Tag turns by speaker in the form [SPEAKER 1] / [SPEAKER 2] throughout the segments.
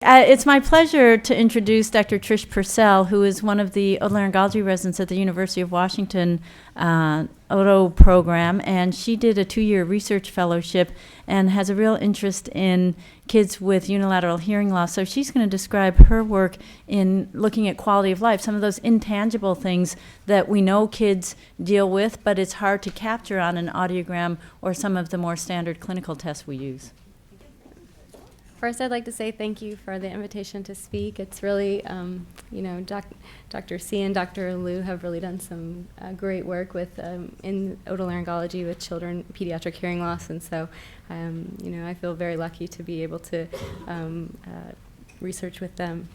[SPEAKER 1] It's my pleasure to introduce Dr. Trish Purcell, who is one of the otolaryngology residents at the University of Washington Oto program, and she did a 2-year research fellowship and has a real interest in kids with unilateral hearing loss. So she's going to describe her work in looking at quality of life, some of those intangible things that we know kids deal with, but it's hard to capture on an audiogram or some of the more standard clinical tests we use.
[SPEAKER 2] First, I'd like to say thank you for the invitation to speak. It's really, Dr. C and Dr. Liu have really done some great work with in otolaryngology with children, pediatric hearing loss, and so, I feel very lucky to be able to research with them.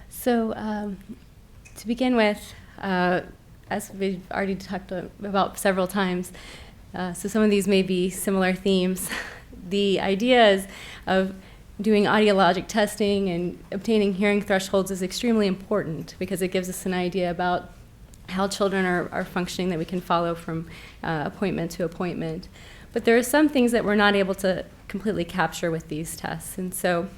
[SPEAKER 2] So, to begin with, as we've already talked about several times, so some of these may be similar themes. The ideas of doing audiologic testing and obtaining hearing thresholds is extremely important because it gives us an idea about how children are functioning that we can follow from appointment to appointment. But there are some things that we're not able to completely capture with these tests. And so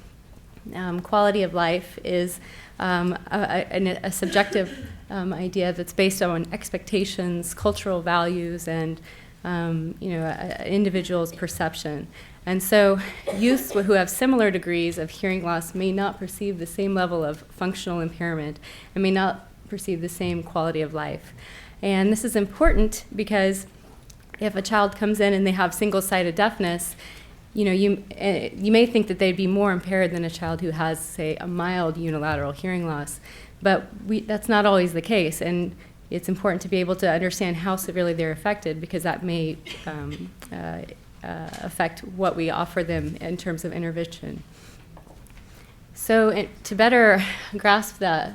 [SPEAKER 2] quality of life is a subjective idea that's based on expectations, cultural values, and individual's perception. And so youth who have similar degrees of hearing loss may not perceive the same level of functional impairment and may not perceive the same quality of life. And this is important because if a child comes in and they have single-sided deafness, you may think that they'd be more impaired than a child who has, say, a mild unilateral hearing loss. But that's not always the case. And it's important to be able to understand how severely they're affected because that may affect what we offer them in terms of intervention. So to better grasp the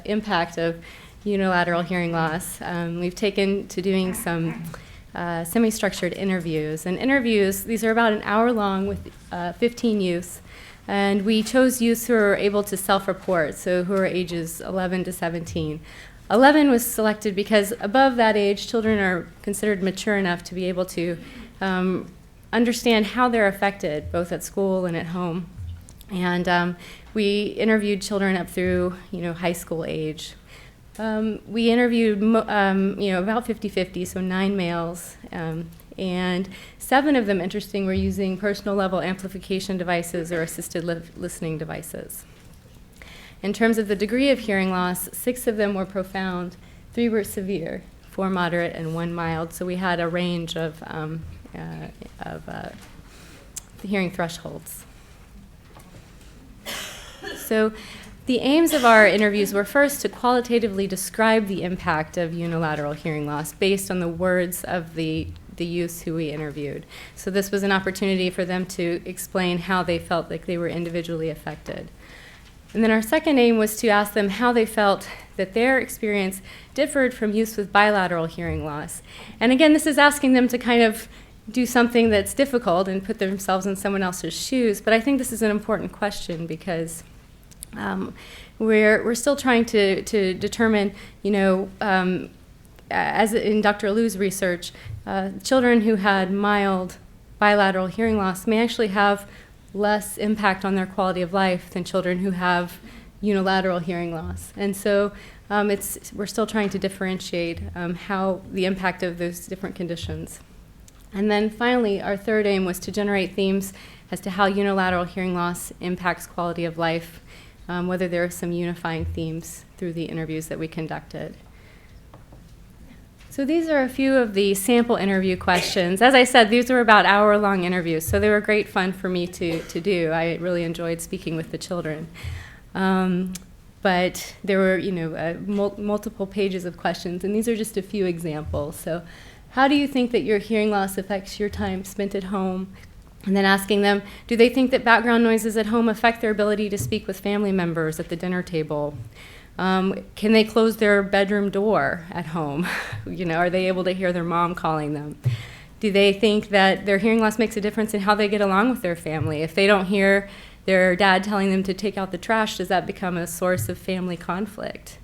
[SPEAKER 2] impact of unilateral hearing loss, we've taken to doing some semi-structured interviews. And interviews, these are about an hour long with 15 youths. And we chose youths who are able to self-report, so who are ages 11 to 17. 11 was selected because above that age, children are considered mature enough to be able to understand how they're affected, both at school and at home. And we interviewed children up through, high school age. We interviewed, about 50-50, so 9 males, and 7 of them, interesting, were using personal level amplification devices or assisted listening devices. In terms of the degree of hearing loss, 6 of them were profound, 3 were severe, 4 moderate, and 1 mild. So we had a range of hearing thresholds. So the aims of our interviews were first to qualitatively describe the impact of unilateral hearing loss based on the words of the youths who we interviewed. So this was an opportunity for them to explain how they felt like they were individually affected. And then our second aim was to ask them how they felt that their experience differed from youths with bilateral hearing loss. And again, this is asking them to kind of do something that's difficult and put themselves in someone else's shoes, but I think this is an important question because we're still trying to determine, as in Dr. Liu's research, children who had mild bilateral hearing loss may actually have less impact on their quality of life than children who have unilateral hearing loss. And so we're still trying to differentiate how the impact of those different conditions. And then finally, our third aim was to generate themes as to how unilateral hearing loss impacts quality of life, whether there are some unifying themes through the interviews that we conducted. So these are a few of the sample interview questions. As I said, these were about hour-long interviews, so they were great fun for me to do. I really enjoyed speaking with the children. But there were, multiple pages of questions, and these are just a few examples. So how do you think that your hearing loss affects your time spent at home? And then asking them, do they think that background noises at home affect their ability to speak with family members at the dinner table? Can they close their bedroom door at home? Are they able to hear their mom calling them? Do they think that their hearing loss makes a difference in how they get along with their family? If they don't hear their dad telling them to take out the trash, does that become a source of family conflict?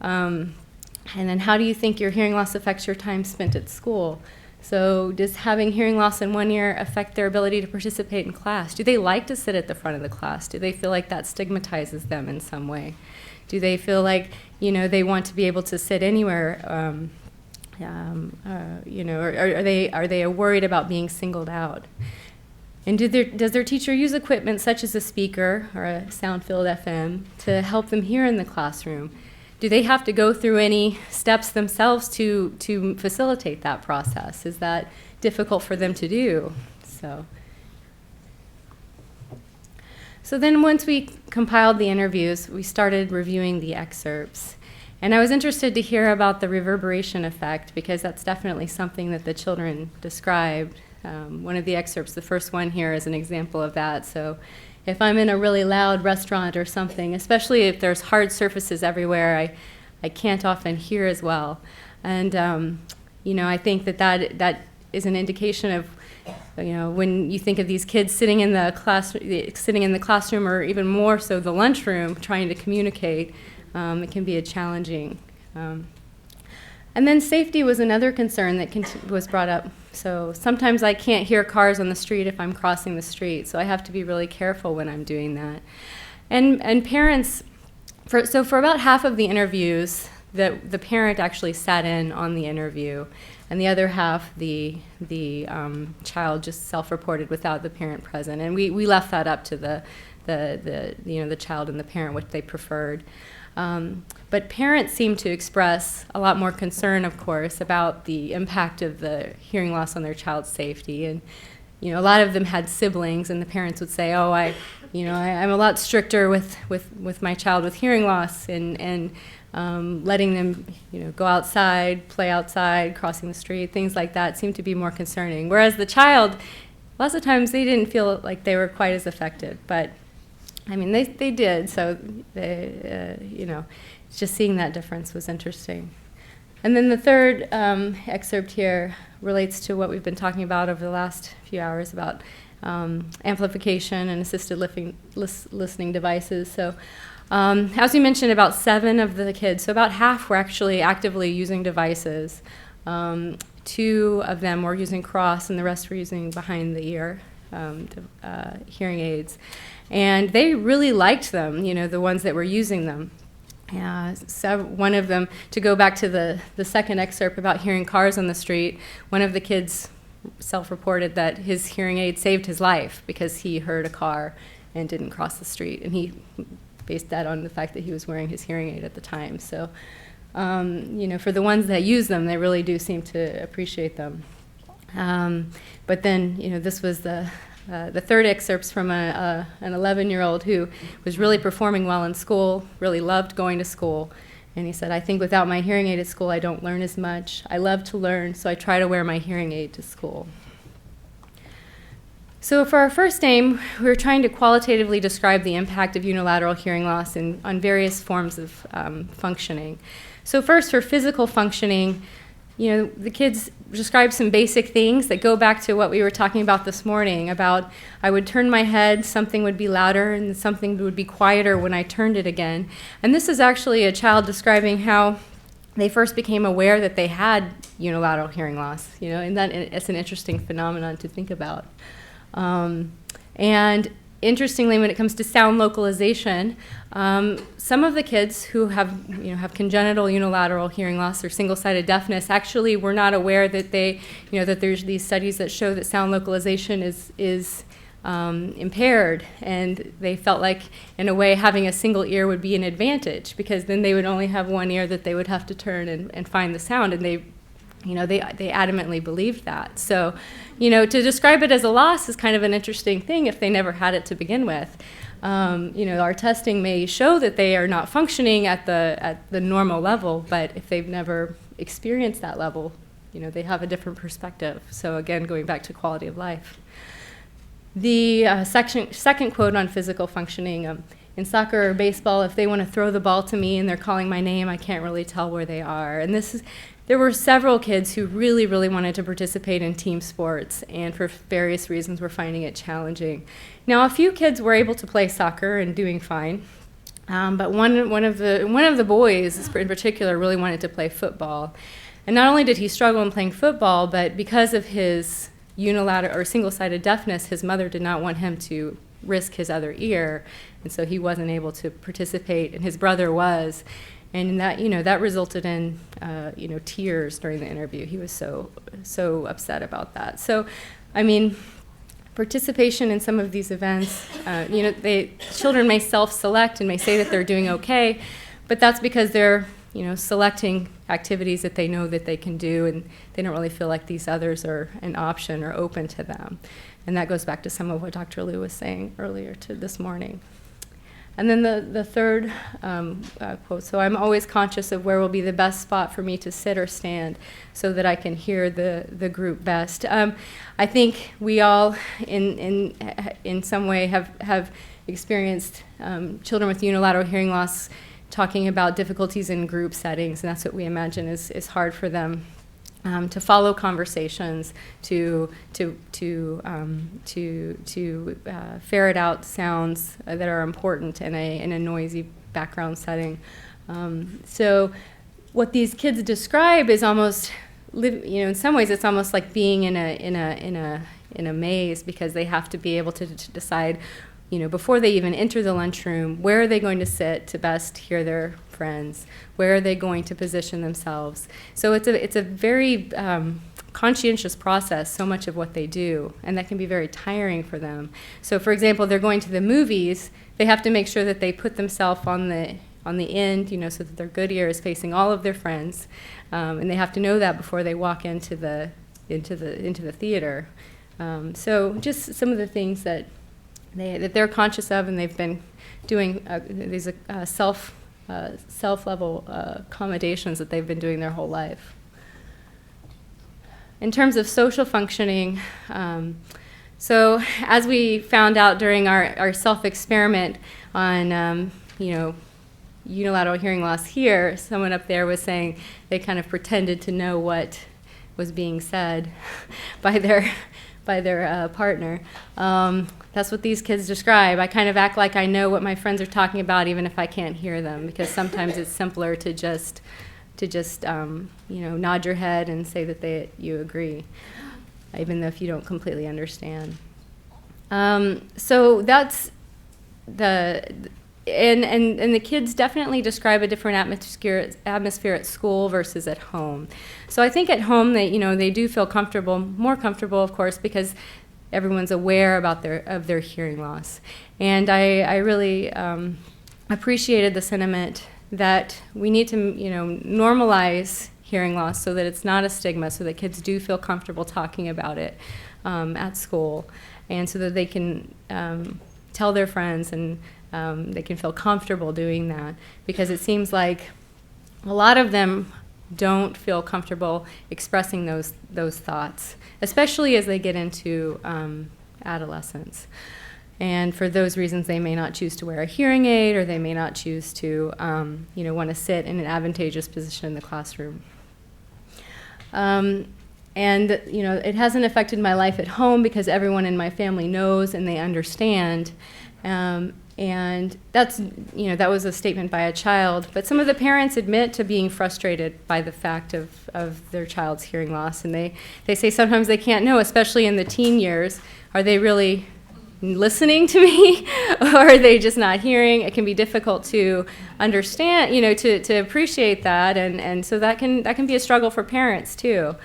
[SPEAKER 2] And then how do you think your hearing loss affects your time spent at school? So does having hearing loss in one ear affect their ability to participate in class? Do they like to sit at the front of the class? Do they feel like that stigmatizes them in some way? Do they feel like, they want to be able to sit anywhere? Or are they worried about being singled out? And does their teacher use equipment such as a speaker or a sound-filled FM to help them hear in the classroom? Do they have to go through any steps themselves to facilitate that process? Is that difficult for them to do? So then once we compiled the interviews, we started reviewing the excerpts. And I was interested to hear about the reverberation effect, because that's definitely something that the children described. One of the excerpts, the first one here, is an example of that. So if I'm in a really loud restaurant or something, especially if there's hard surfaces everywhere, I can't often hear as well. And, I think that is an indication of, when you think of these kids sitting in the classroom, or even more so the lunchroom, trying to communicate, it can be a challenging. And then safety was another concern that was brought up. So sometimes I can't hear cars on the street if I'm crossing the street, so I have to be really careful when I'm doing that. And parents, for about half of the interviews, the parent actually sat in on the interview, and the other half, the child just self-reported without the parent present. And we left that up to the child and the parent what they preferred. But parents seem to express a lot more concern, of course, about the impact of the hearing loss on their child's safety. And a lot of them had siblings, and the parents would say, "Oh, I'm a lot stricter with my child with hearing loss, and letting them go outside, play outside, crossing the street, things like that seemed to be more concerning." Whereas the child, lots of times they didn't feel like they were quite as affected, but they did, so just seeing that difference was interesting. And then the third excerpt here relates to what we've been talking about over the last few hours about amplification and assisted listening devices. So as we mentioned, about 7 of the kids, so about half were actually actively using devices. 2 of them were using cross, and the rest were using behind the ear hearing aids. And they really liked them, the ones that were using them. So one of them, to go back to the second excerpt about hearing cars on the street, one of the kids self-reported that his hearing aid saved his life because he heard a car and didn't cross the street. And he based that on the fact that he was wearing his hearing aid at the time. So, for the ones that use them, they really do seem to appreciate them. But then, this was the third excerpts from an 11-year-old who was really performing well in school, really loved going to school. And he said, "I think without my hearing aid at school, I don't learn as much. I love to learn, so I try to wear my hearing aid to school." So for our first aim, we were trying to qualitatively describe the impact of unilateral hearing loss on various forms of functioning. So first, for physical functioning, the kids described some basic things that go back to what we were talking about this morning, about I would turn my head, something would be louder, and something would be quieter when I turned it again. And this is actually a child describing how they first became aware that they had unilateral hearing loss, and it's an interesting phenomenon to think about. And interestingly, when it comes to sound localization, some of the kids who have congenital unilateral hearing loss or single-sided deafness actually were not aware that that there's these studies that show that sound localization is impaired, and they felt like, in a way, having a single ear would be an advantage, because then they would only have one ear that they would have to turn and find the sound, and they adamantly believed that. So, to describe it as a loss is kind of an interesting thing if they never had it to begin with. Our testing may show that they are not functioning at the normal level, but if they've never experienced that level, they have a different perspective. So again, going back to quality of life. The second quote on physical functioning, in soccer or baseball, if they want to throw the ball to me and they're calling my name, I can't really tell where they are. And there were several kids who really, really wanted to participate in team sports, and for various reasons were finding it challenging. Now, a few kids were able to play soccer and doing fine, but one of the boys in particular really wanted to play football. And not only did he struggle in playing football, but because of his unilateral or single-sided deafness, his mother did not want him to risk his other ear, and so he wasn't able to participate, and his brother was. And that, that resulted in, tears during the interview. He was so upset about that. So, I mean, participation in some of these events, children may self-select and may say that they're doing okay, but that's because they're, selecting activities that they know that they can do, and they don't really feel like these others are an option or open to them. And that goes back to some of what Dr. Liu was saying earlier this morning. And then the third quote, so I'm always conscious of where will be the best spot for me to sit or stand so that I can hear the group best. I think we all, in some way, have experienced children with unilateral hearing loss talking about difficulties in group settings, and that's what we imagine is hard for them. To follow conversations, to ferret out sounds that are important in a noisy background setting. So, what these kids describe is almost, in some ways, it's almost like being in a maze, because they have to be able to decide, before they even enter the lunchroom, where are they going to sit to best hear their friends? Where are they going to position themselves? So it's a very conscientious process, so much of what they do, and that can be very tiring for them. So, for example, they're going to the movies. They have to make sure that they put themselves on the end, so that their good ear is facing all of their friends, and they have to know that before they walk into the theater. So, just some of the things that they're conscious of, and they've been doing these self-level accommodations that they've been doing their whole life. In terms of social functioning, so as we found out during our self-experiment on, unilateral hearing loss here, someone up there was saying they kind of pretended to know what was being said by their partner. That's what these kids describe. I kind of act like I know what my friends are talking about, even if I can't hear them, because sometimes it's simpler to just nod your head and say that you agree, even though if you don't completely understand. So that's and the kids definitely describe a different atmosphere at school versus at home. So I think at home they do feel more comfortable, of course, because everyone's aware of their hearing loss. And I really appreciated the sentiment that we need to normalize hearing loss so that it's not a stigma, so that kids do feel comfortable talking about it at school, and so that they can tell their friends, and they can feel comfortable doing that, because it seems like a lot of them don't feel comfortable expressing those thoughts, especially as they get into adolescence. And for those reasons, they may not choose to wear a hearing aid, or they may not choose to want to sit in an advantageous position in the classroom. And it hasn't affected my life at home because everyone in my family knows and they understand. And that's, that was a statement by a child. But some of the parents admit to being frustrated by the fact of their child's hearing loss. And they say sometimes they can't know, especially in the teen years, are they really listening to me, or are they just not hearing? It can be difficult to understand, to appreciate that. And so that can be a struggle for parents, too,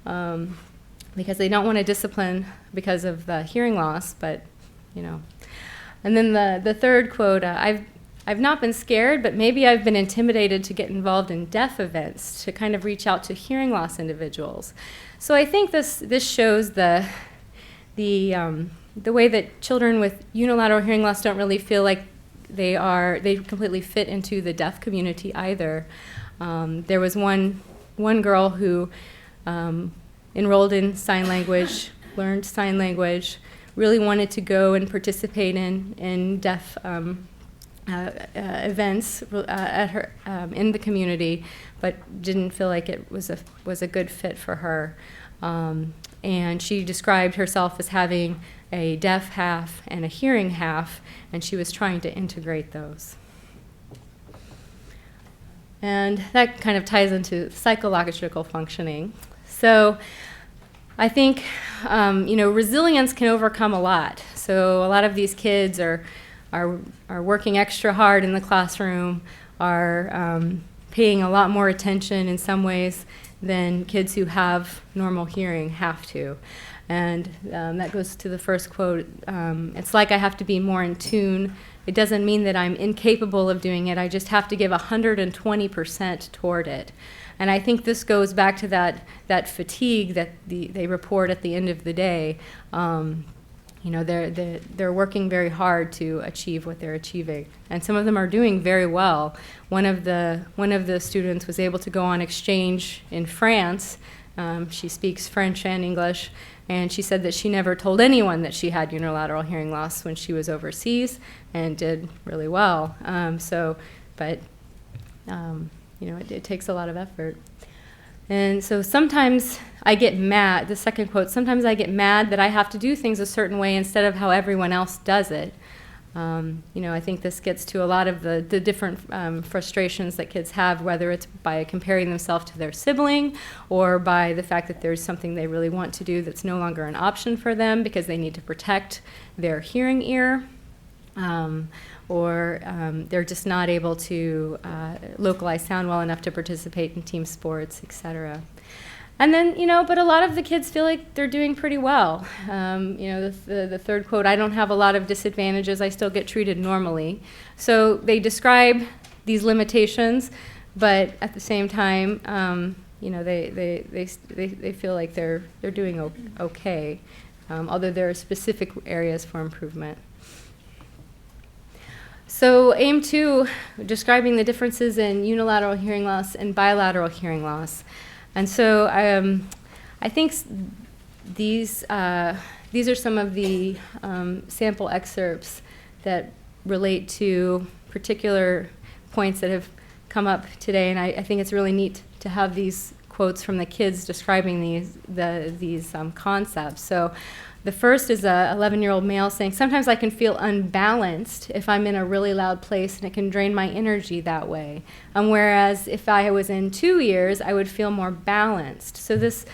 [SPEAKER 2] because they don't want to discipline because of the hearing loss, but, And then the third quote, I've not been scared, but maybe I've been intimidated to get involved in deaf events, to kind of reach out to hearing loss individuals. So I think this shows the way that children with unilateral hearing loss don't really feel like they completely fit into the deaf community either. There was one girl who enrolled in sign language, learned sign language, really wanted to go and participate in deaf events at her in the community, but didn't feel like it was a good fit for her. And she described herself as having a deaf half and a hearing half, and she was trying to integrate those. And that kind of ties into psychological functioning. So I think, resilience can overcome a lot. So a lot of these kids are working extra hard in the classroom, are paying a lot more attention in some ways than kids who have normal hearing have to. And that goes to the first quote. It's like I have to be more in tune. It doesn't mean that I'm incapable of doing it. I just have to give 120% toward it. And I think this goes back to that fatigue that they report at the end of the day. They're working very hard to achieve what they're achieving, and some of them are doing very well. One of the students was able to go on exchange in France. She speaks French and English, and she said that she never told anyone that she had unilateral hearing loss when she was overseas, and did really well. It takes a lot of effort. And so sometimes I get mad, the second quote, sometimes I get mad that I have to do things a certain way instead of how everyone else does it. I think this gets to a lot of the different frustrations that kids have, whether it's by comparing themselves to their sibling or by the fact that there's something they really want to do that's no longer an option for them because they need to protect their hearing ear. Or they're just not able to localize sound well enough to participate in team sports, etc. And then, but a lot of the kids feel like they're doing pretty well. The third quote, I don't have a lot of disadvantages, I still get treated normally. So they describe these limitations, but at the same time, they feel like they're doing okay, although there are specific areas for improvement. So aim 2, describing the differences in unilateral hearing loss and bilateral hearing loss. And so I think these are some of the sample excerpts that relate to particular points that have come up today. And I think it's really neat to have these quotes from the kids describing these concepts. So the first is a 11-year-old male saying, sometimes I can feel unbalanced if I'm in a really loud place, and it can drain my energy that way. Whereas if I was in 2 ears, I would feel more balanced. So this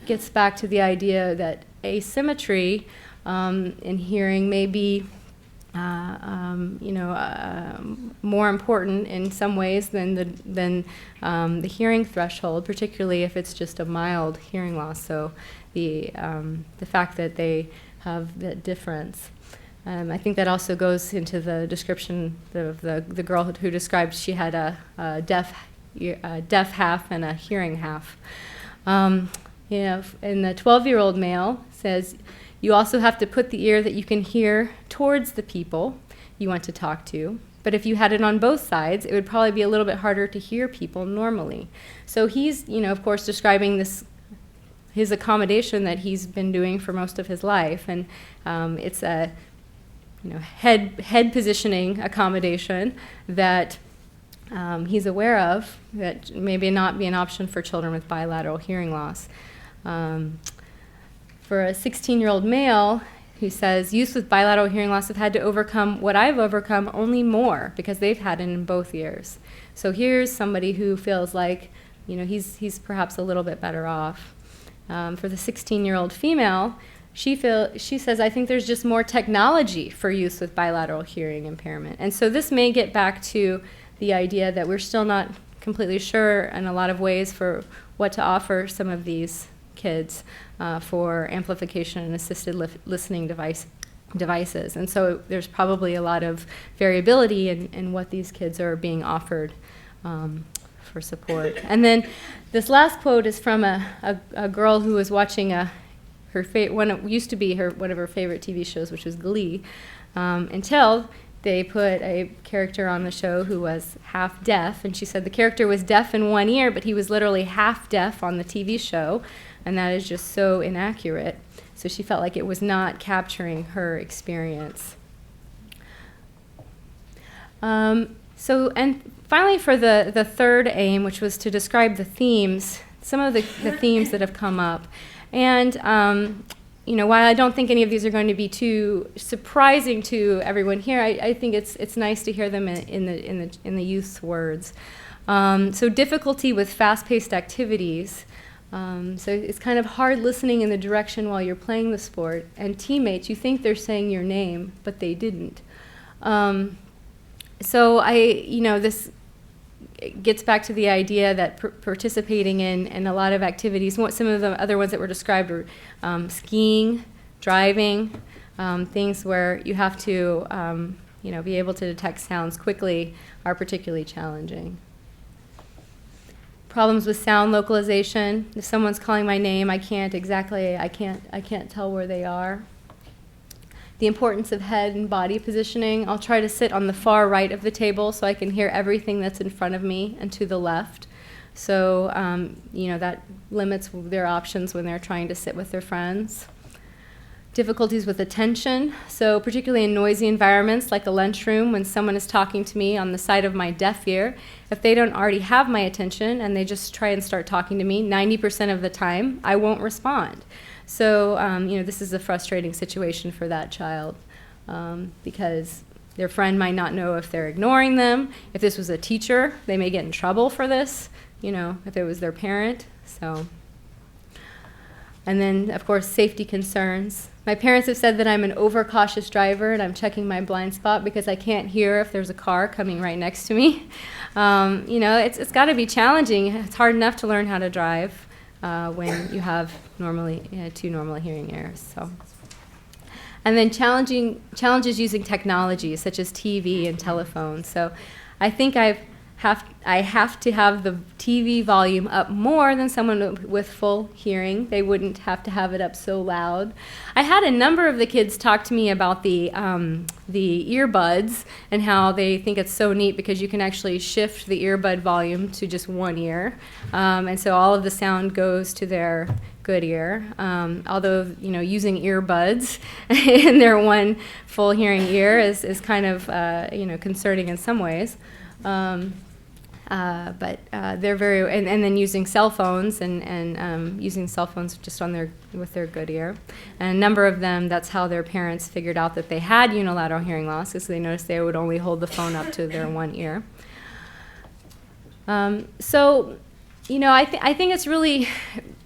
[SPEAKER 2] gets back to the idea that asymmetry in hearing may be more important in some ways than the hearing threshold, particularly if it's just a mild hearing loss. So the fact that they have that difference. I think that also goes into the description of the girl who described she had a deaf half and a hearing half. And the 12-year-old male says, you also have to put the ear that you can hear towards the people you want to talk to. But if you had it on both sides, it would probably be a little bit harder to hear people normally. So he's, of course, describing his accommodation that he's been doing for most of his life. And it's a head positioning accommodation that he's aware of that maybe not be an option for children with bilateral hearing loss. For a 16-year-old male who says, youth with bilateral hearing loss have had to overcome what I've overcome, only more, because they've had it in both ears. So here's somebody who feels like, he's perhaps a little bit better off. For the 16-year-old female, she says, I think there's just more technology for youth with bilateral hearing impairment. And so this may get back to the idea that we're still not completely sure in a lot of ways for what to offer some of these kids for amplification and assisted listening devices. And so there's probably a lot of variability in what these kids are being offered for support. And then this last quote is from a girl who was watching one of her favorite TV shows, which was Glee, until they put a character on the show who was half deaf, and she said the character was deaf in one ear, but he was literally half deaf on the TV show, and that is just so inaccurate. So she felt like it was not capturing her experience. And finally, for the third aim, which was to describe the themes, some of the themes that have come up. And, while I don't think any of these are going to be too surprising to everyone here, I think it's nice to hear them in the youth's words. So difficulty with fast-paced activities. So it's kind of hard listening in the direction while you're playing the sport. And teammates, you think they're saying your name, but they didn't. So this gets back to the idea that participating in a lot of activities, some of the other ones that were described were skiing, driving, things where you have to be able to detect sounds quickly are particularly challenging. Problems with sound localization. If someone's calling my name, I can't tell where they are. The importance of head and body positioning. I'll try to sit on the far right of the table so I can hear everything that's in front of me and to the left. So, that limits their options when they're trying to sit with their friends. Difficulties with attention. So particularly in noisy environments like a lunchroom, when someone is talking to me on the side of my deaf ear, if they don't already have my attention and they just try and start talking to me, 90% of the time, I won't respond. So, this is a frustrating situation for that child because their friend might not know if they're ignoring them. If this was a teacher, they may get in trouble for this, if it was their parent. So, and then, of course, safety concerns. My parents have said that I'm an overcautious driver and I'm checking my blind spot because I can't hear if there's a car coming right next to me. It's got to be challenging. It's hard enough to learn how to drive when you have two normal hearing errors. So, and then challenges using technology such as TV and telephone. So, I think I have to have the TV volume up more than someone with full hearing. They wouldn't have to have it up so loud. I had a number of the kids talk to me about the earbuds and how they think it's so neat because you can actually shift the earbud volume to just one ear. And so all of the sound goes to their good ear. Although, using earbuds in their one full hearing ear is kind of, concerning in some ways. But they're very, and then using cell phones and using cell phones just with their good ear. And a number of them, that's how their parents figured out that they had unilateral hearing loss, because they noticed they would only hold the phone up to their one ear. So, I think it's really,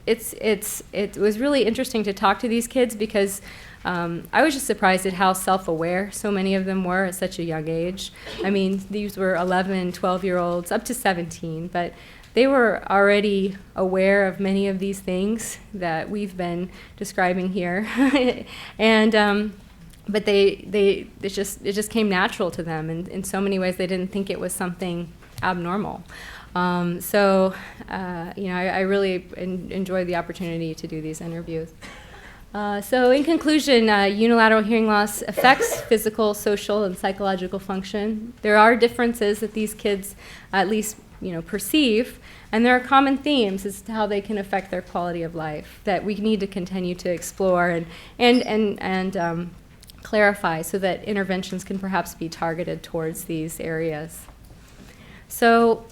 [SPEAKER 2] it was really interesting to talk to these kids because I was just surprised at how self-aware so many of them were at such a young age. I mean, these were 11, 12-year-olds, up to 17, but they were already aware of many of these things that we've been describing here. And but it just came natural to them, and in so many ways they didn't think it was something abnormal. So I really enjoyed the opportunity to do these interviews. So in conclusion, unilateral hearing loss affects physical, social, and psychological function. There are differences that these kids at least perceive, and there are common themes as to how they can affect their quality of life that we need to continue to explore and clarify so that interventions can perhaps be targeted towards these areas. So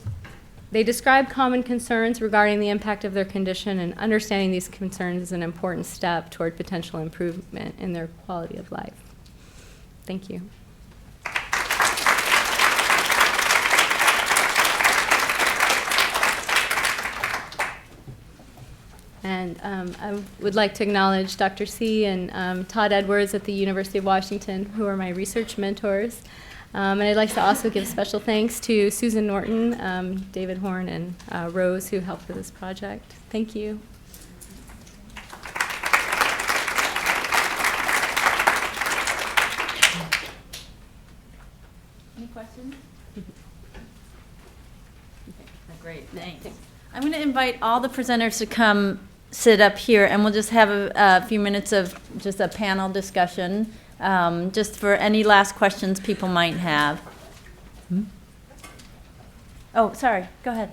[SPEAKER 2] they describe common concerns regarding the impact of their condition, and understanding these concerns is an important step toward potential improvement in their quality of life. Thank you. And I would like to acknowledge Dr. C. and Todd Edwards at the University of Washington, who are my research mentors. And I'd like to also give special thanks to Susan Norton, David Horn, and Rose, who helped with this project. Thank you.
[SPEAKER 1] Any questions? Great, thanks. I'm going to invite all the presenters to come sit up here, and we'll just have a few minutes of just a panel discussion. Just for any last questions people might have. Oh, sorry. Go ahead.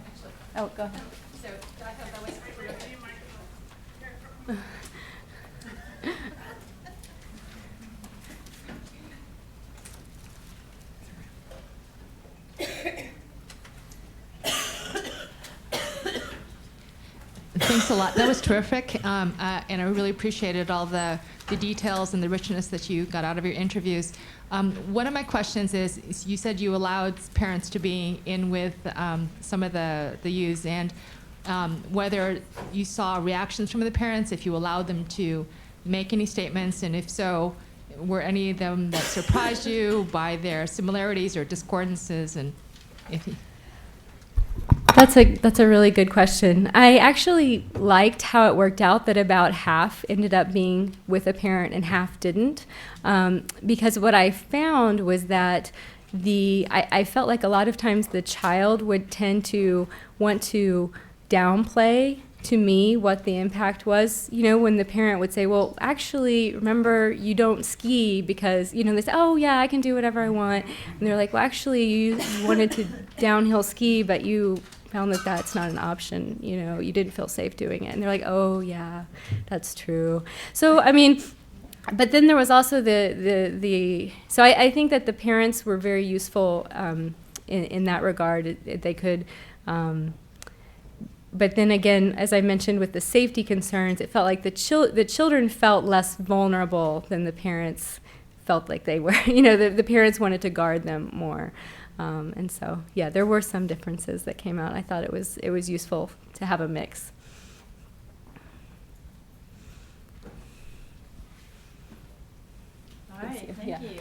[SPEAKER 1] Oh, go ahead.
[SPEAKER 3] So, I thought that was Thanks a lot. That was terrific, and I really appreciated all the details and the richness that you got out of your interviews. One of my questions is you said you allowed parents to be in with some of the youths, and whether you saw reactions from the parents, if you allowed them to make any statements, and if so, were any of them that surprised you by their similarities or discordances, and if you...
[SPEAKER 2] That's a really good question. I actually liked how it worked out that about half ended up being with a parent and half didn't, because what I found was that I felt like a lot of times the child would tend to want to downplay to me what the impact was, when the parent would say, well, actually, remember, you don't ski because, they say, oh, yeah, I can do whatever I want. And they're like, well, actually, you wanted to downhill ski, but you found that that's not an option. You didn't feel safe doing it. And they're like, oh, yeah, that's true. So, but then there was also so I think that the parents were very useful in that regard. They could... But then again, as I mentioned with the safety concerns, it felt like the children felt less vulnerable than the parents felt like they were. The parents wanted to guard them more. And so, yeah, there were some differences that came out. I thought it was useful to have a mix.
[SPEAKER 1] All right, thank you.